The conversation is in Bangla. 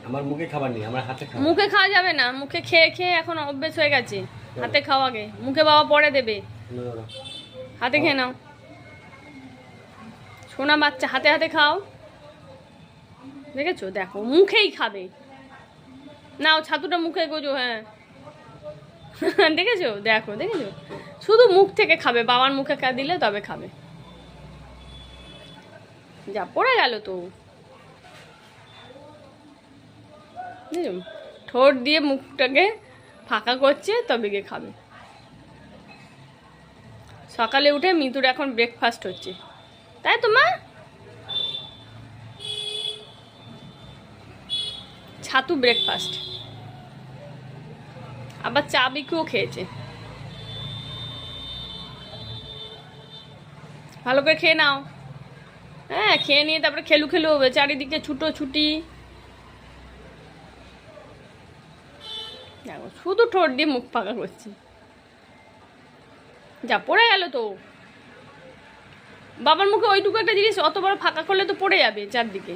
আমার মুখে খাবার নেই, আমার হাতে খাবার। মুখে খাওয়া যাবে না, মুখে খেয়ে খেয়ে এখন অভ্যেস হয়ে গেছে। হাতে খাও আগে, মুখে বাবা পরে দেবে। হাতে খেয়ে নাও সোনা বাচ্চা, হাতে হাতে খাও। দেখেছো, দেখো মুখেই খাবে। নাও ছাতুটা মুখে গোজো। হ্যাঁ দেখেছো, দেখো দেখেছো, শুধু মুখ থেকে খাবে, বাবার মুখে দিলে তবে খাবে। যা পড়ে গেল তো। ঠোঁট দিয়ে মুখটাকে ফাঁকা করছে তবে গিয়ে খাবে। সকালে উঠে মিতুর এখন ব্রেকফাস্ট হচ্ছে, তাই তো মা? ছাতু ব্রেকফাস্ট, আবার চা বিকুও খেয়েছে। ভালো করে খেয়ে নাও। হ্যাঁ খেয়ে নিয়ে তারপরে খেলু খেলু হবে, চারিদিকে ছুটো ছুটি। দেখো শুধু ঠোঁট দিয়ে মুখ ফাঁকা করছি। যা পড়ে গেল তো। বাবার মুখে ওইটুকু একটা জিনিস অত বড় ফাঁকা করলে তো পড়ে যাবে চারদিকে।